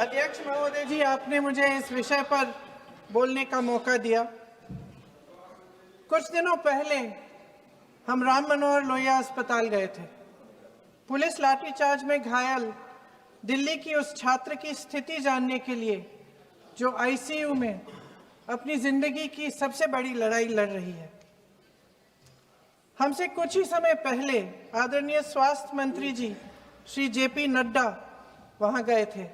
अध्यक्ष महोदय जी, आपने मुझे इस विषय पर बोलने का मौका दिया। कुछ दिनों पहले हम राम मनोहर लोहिया अस्पताल गए थे। पुलिस लाठीचार्ज में घायल दिल्ली की उस छात्र की स्थिति जानने के लिए जो आईसीयू में अपनी जिंदगी की सबसे बड़ी लड़ाई लड़ रही है। हमसे कुछ ही समय पहले आदरणीय स्वास्थ्य मंत्री जी श्री जेपी नड्डा वहां गए थे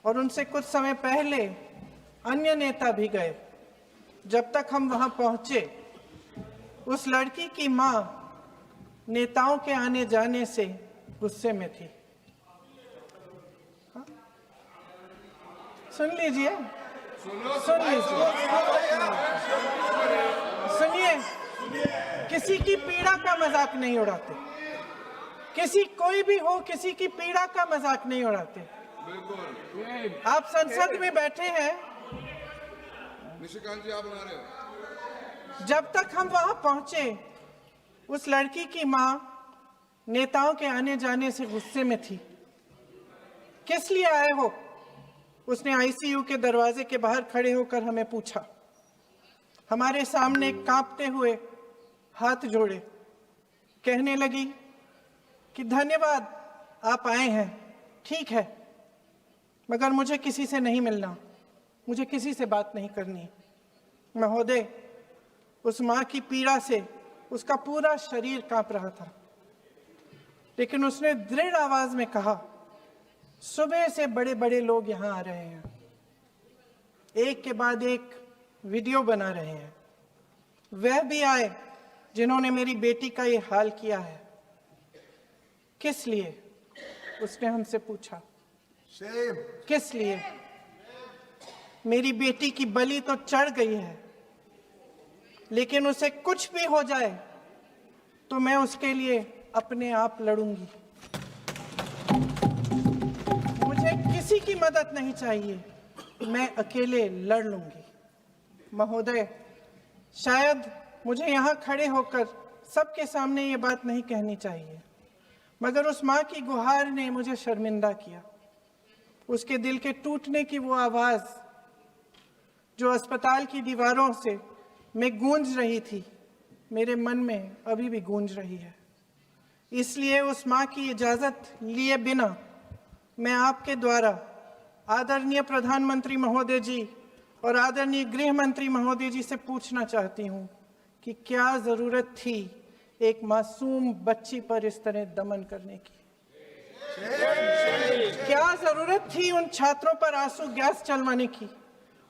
और उनसे कुछ समय पहले अन्य नेता भी गए। जब तक हम वहां पहुंचे, उस लड़की की मां नेताओं के आने जाने से गुस्से में थी। सुन लीजिए, सुनिए, किसी की पीड़ा का मजाक नहीं उड़ाते। कोई भी हो, किसी की पीड़ा का मजाक नहीं उड़ाते। आप संसद में बैठे हैं, निशिकांत जी आप बना रहे हो। जब तक हम वहां पहुंचे, उस लड़की की मां नेताओं के आने जाने से गुस्से में थी। किस लिए आए हो? उसने आईसीयू के दरवाजे के बाहर खड़े होकर हमें पूछा। हमारे सामने कांपते हुए हाथ जोड़े कहने लगी कि धन्यवाद, आप आए हैं, ठीक है, मगर मुझे किसी से नहीं मिलना, मुझे किसी से बात नहीं करनी। महोदय, उस मां की पीड़ा से उसका पूरा शरीर कांप रहा था, लेकिन उसने दृढ़ आवाज में कहा, सुबह से बड़े बड़े लोग यहां आ रहे हैं, एक के बाद एक वीडियो बना रहे हैं। वह भी आए जिन्होंने मेरी बेटी का ये हाल किया है। किस लिए? उसने हमसे पूछा। किस लिए? मेरी बेटी की बलि तो चढ़ गई है, लेकिन उसे कुछ भी हो जाए तो मैं उसके लिए अपने आप लड़ूंगी। मुझे किसी की मदद नहीं चाहिए, मैं अकेले लड़ लूंगी। महोदय, शायद मुझे यहाँ खड़े होकर सबके सामने ये बात नहीं कहनी चाहिए, मगर उस माँ की गुहार ने मुझे शर्मिंदा किया। उसके दिल के टूटने की वो आवाज जो अस्पताल की दीवारों से में गूंज रही थी, मेरे मन में अभी भी गूंज रही है। इसलिए उस माँ की इजाजत लिए बिना मैं आपके द्वारा आदरणीय प्रधानमंत्री महोदय जी और आदरणीय गृह मंत्री महोदय जी से पूछना चाहती हूँ कि क्या जरूरत थी एक मासूम बच्ची पर इस तरह दमन करने की? क्या जरूरत थी उन छात्रों पर आंसू गैस चलवाने की,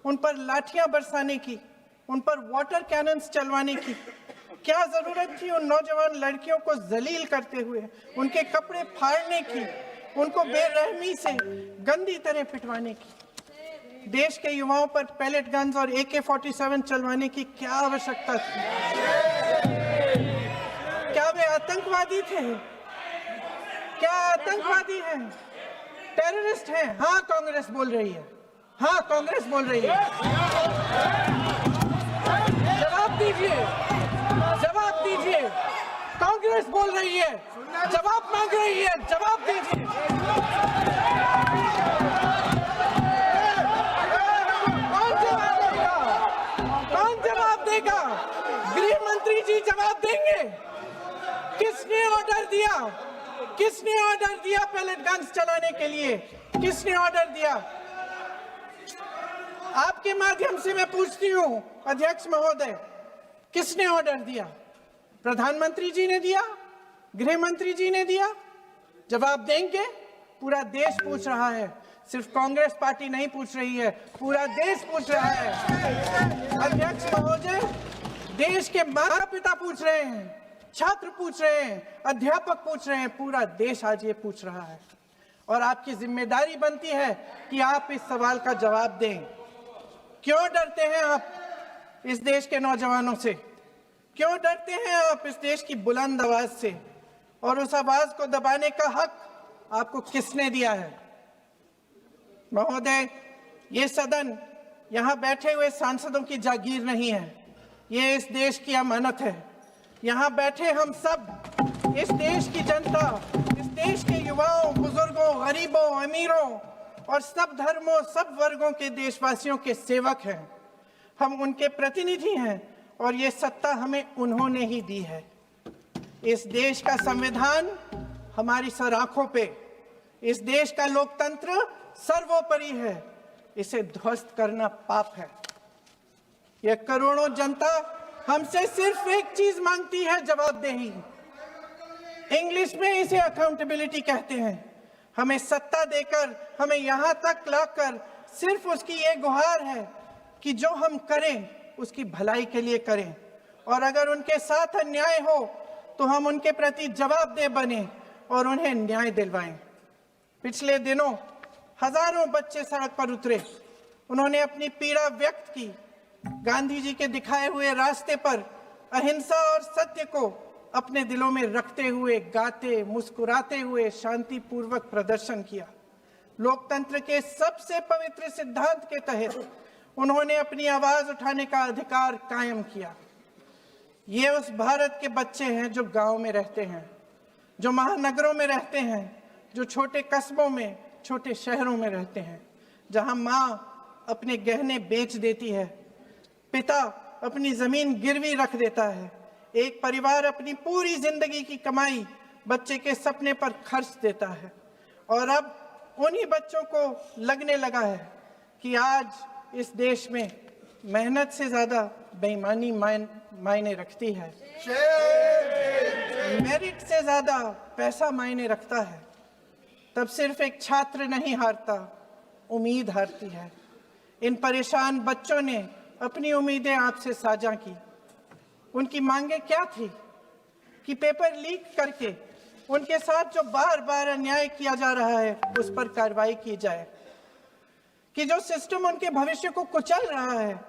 उन पर लाठियां बरसाने की, उन पर वाटर कैनन्स चलवाने की? क्या जरूरत थी उन नौजवान लड़कियों को जलील करते हुए उनके कपड़े फाड़ने की, उनको बेरहमी से गंदी तरह पिटवाने की? देश के युवाओं पर पैलेट गन्स और AK-47 चलवाने की क्या आवश्यकता थी? क्या वे आतंकवादी थे? क्या आतंकवादी हैं? टेररिस्ट हैं? हाँ, कांग्रेस बोल रही है। हाँ, कांग्रेस बोल रही है। जवाब दीजिए, जवाब दीजिए। कांग्रेस बोल रही है, जवाब मांग रही है, जवाब दीजिए। कौन जवाब देगा? गृह मंत्री जी जवाब देंगे। किसने ऑर्डर दिया? किसने ऑर्डर दिया पैलेट गन्स चलाने के लिए? किसने ऑर्डर दिया? आपके माध्यम से मैं पूछती हूँ अध्यक्ष महोदय, किसने ऑर्डर दिया? प्रधानमंत्री जी ने दिया? गृह मंत्री जी ने दिया? जवाब देंगे? पूरा देश पूछ रहा है, सिर्फ कांग्रेस पार्टी नहीं पूछ रही है, पूरा देश पूछ रहा है। अध्यक्ष महोदय, देश के माता पिता पूछ रहे हैं, छात्र पूछ रहे हैं, अध्यापक पूछ रहे हैं, पूरा देश आज ये पूछ रहा है। और आपकी जिम्मेदारी बनती है कि आप इस सवाल का जवाब दें। क्यों डरते हैं आप इस देश के नौजवानों से? क्यों डरते हैं आप इस देश की बुलंद आवाज से? और उस आवाज को दबाने का हक आपको किसने दिया है? महोदय, ये सदन यहाँ बैठे हुए सांसदों की जागीर नहीं है, ये इस देश की अमानत है। यहाँ बैठे हम सब इस देश की जनता, इस देश के युवाओं, बुजुर्गों, गरीबों, अमीरों, और सब धर्मों, सब वर्गों के देशवासियों के सेवक हैं। हम उनके प्रतिनिधि हैं और ये सत्ता हमें उन्होंने ही दी है। इस देश का संविधान हमारी सर आंखों पे, इस देश का लोकतंत्र सर्वोपरि है। इसे ध्वस्त करना पाप है। यह करोड़ों जनता हमसे सिर्फ एक चीज मांगती है, जवाबदेही। इंग्लिश में इसे अकाउंटेबिलिटी कहते हैं। हमें सत्ता देकर, हमें यहां तक लाकर सिर्फ उसकी ये गुहार है कि जो हम करें उसकी भलाई के लिए करें, और अगर उनके साथ अन्याय हो तो हम उनके प्रति जवाबदेह बने और उन्हें न्याय दिलवाएं। पिछले दिनों हजारों बच्चे सड़क पर उतरे। उन्होंने अपनी पीड़ा व्यक्त की। गांधी जी के दिखाए हुए रास्ते पर अहिंसा और सत्य को अपने दिलों में रखते हुए, गाते, मुस्कुराते हुए शांतिपूर्वक प्रदर्शन किया। लोकतंत्र के सबसे पवित्र सिद्धांत के तहत उन्होंने अपनी आवाज उठाने का अधिकार कायम किया। ये उस भारत के बच्चे हैं जो गांव में रहते हैं, जो महानगरों में रहते हैं, जो छोटे कस्बों में, छोटे शहरों में रहते हैं, जहां माँ अपने गहने बेच देती है, पिता अपनी जमीन गिरवी रख देता है, एक परिवार अपनी पूरी जिंदगी की कमाई बच्चे के सपने पर खर्च देता है। और अब उन्हीं बच्चों को लगने लगा है कि आज इस देश में मेहनत से ज्यादा बेईमानी मायने रखती है, मेरिट से ज्यादा पैसा मायने रखता है। तब सिर्फ एक छात्र नहीं हारता, उम्मीद हारती है। इन परेशान बच्चों ने अपनी उम्मीदें आपसे साझा की। उनकी मांगे क्या थी? कि पेपर लीक करके उनके साथ जो बार बार अन्याय किया जा रहा है उस पर कार्रवाई की जाए, कि जो सिस्टम उनके भविष्य को कुचल रहा है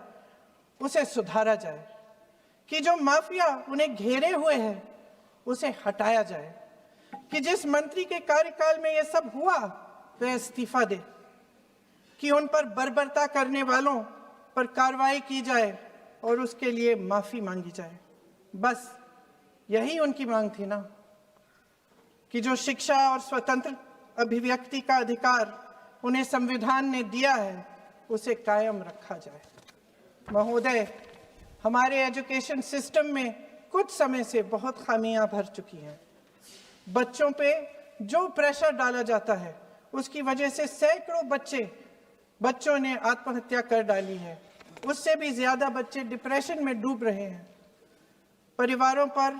उसे सुधारा जाए, कि जो माफिया उन्हें घेरे हुए है उसे हटाया जाए, कि जिस मंत्री के कार्यकाल में यह सब हुआ वह इस्तीफा दे, कि उन पर बर्बरता करने वालों पर कार्रवाई की जाए और उसके लिए माफी मांगी जाए। बस यही उनकी मांग थी ना, कि जो शिक्षा और स्वतंत्र अभिव्यक्ति का अधिकार उन्हें संविधान ने दिया है उसे कायम रखा जाए। महोदय, हमारे एजुकेशन सिस्टम में कुछ समय से बहुत खामियां भर चुकी हैं। बच्चों पे जो प्रेशर डाला जाता है उसकी वजह से सैकड़ों बच्चों ने आत्महत्या कर डाली है। उससे भी ज्यादा बच्चे डिप्रेशन में डूब रहे हैं। परिवारों पर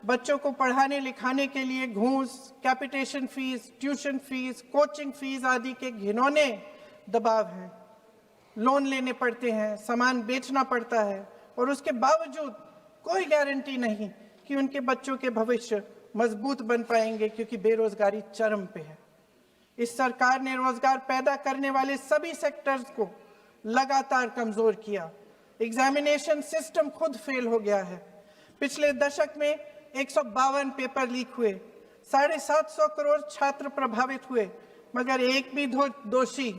बच्चों को पढ़ाने लिखाने के लिए घूस, capitation fees, tuition fees, coaching fees आदि के घिनौने दबाव हैं। लोन लेने पड़ते हैं, सामान बेचना पड़ता है और उसके बावजूद कोई गारंटी नहीं कि उनके बच्चों के भविष्य मजबूत बन पाएंगे, क्योंकि बेरोजगारी चरम पे है। इस सरकार ने रोजगार पैदा करने वाले सभी सेक्टर्स को लगातार कमजोर किया। एग्जामिनेशन सिस्टम खुद फेल हो गया है। पिछले दशक में 152 पेपर लीक हुए, 750 करोड़ छात्र प्रभावित हुए, मगर एक भी दोषी,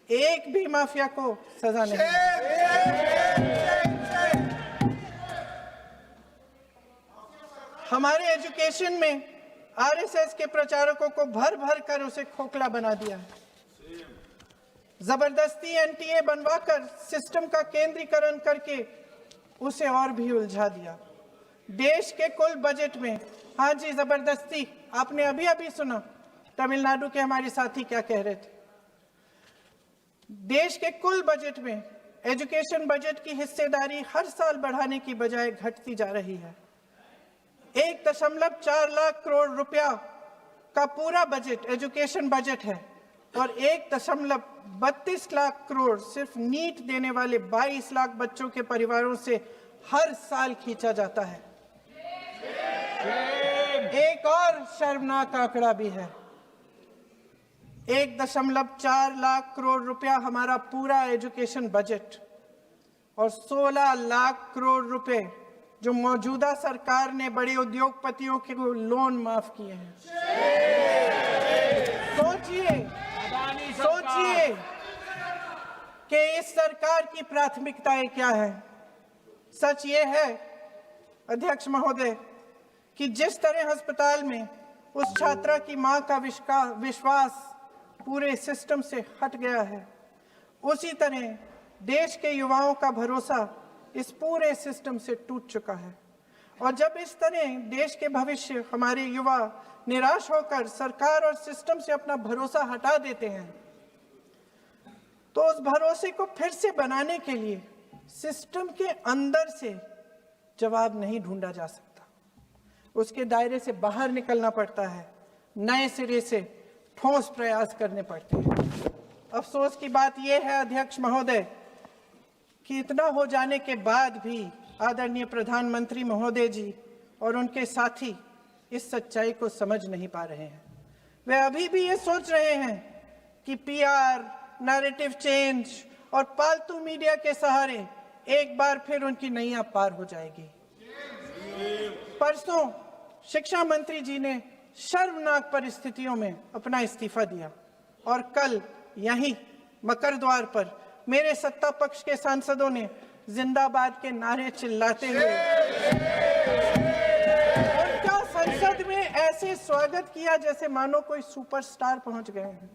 एक भी माफिया को सजा नहीं। हमारे एजुकेशन में आरएसएस के प्रचारकों को भर भर कर उसे खोखला बना दिया है। जबरदस्ती एनटीए बनवाकर सिस्टम का केंद्रीकरण करके उसे और भी उलझा दिया। देश के कुल बजट में, हाँ जी जबरदस्ती, आपने अभी अभी सुना तमिलनाडु के हमारे साथी क्या कह रहे थे। देश के कुल बजट में एजुकेशन बजट की हिस्सेदारी हर साल बढ़ाने की बजाय घटती जा रही है। 1.4 लाख करोड़ रुपया का पूरा बजट एजुकेशन बजट है और 1.32 लाख करोड़ सिर्फ नीट देने वाले 22 लाख बच्चों के परिवारों से हर साल खींचा जाता है। एक और शर्मनाक आंकड़ा भी है। 1.4 लाख करोड़ रुपया हमारा पूरा एजुकेशन बजट और 16 लाख करोड़ रुपए जो मौजूदा सरकार ने बड़े उद्योगपतियों के लोन माफ किए हैं। सोचिए कि इस सरकार की प्राथमिकताएं क्या है। सच ये है अध्यक्ष महोदय कि जिस तरह अस्पताल में उस छात्रा की मां का विश्वास पूरे सिस्टम से हट गया है, उसी तरह देश के युवाओं का भरोसा इस पूरे सिस्टम से टूट चुका है। और जब इस तरह देश के भविष्य, हमारे युवा निराश होकर सरकार और सिस्टम से अपना भरोसा हटा देते हैं, तो उस भरोसे को फिर से बनाने के लिए सिस्टम के अंदर से जवाब नहीं ढूंढा जा सकता, उसके दायरे से बाहर निकलना पड़ता है, नए सिरे से ठोस प्रयास करने पड़ते हैं। अफसोस की बात यह है अध्यक्ष महोदय कि इतना हो जाने के बाद भी आदरणीय प्रधानमंत्री महोदय जी और उनके साथी इस सच्चाई को समझ नहीं पा रहे हैं। वे अभी भी ये सोच रहे हैं कि पीआर, नैरेटिव चेंज और पालतू मीडिया के सहारे एक बार फिर उनकी नैया पार हो जाएगी। परसों शिक्षा मंत्री जी ने शर्मनाक परिस्थितियों में अपना इस्तीफा दिया और कल यहीं मकर द्वार पर मेरे सत्ता पक्ष के सांसदों ने जिंदाबाद के नारे चिल्लाते हुए उनका संसद में ऐसे स्वागत किया जैसे मानो कोई सुपरस्टार पहुंच गए हैं।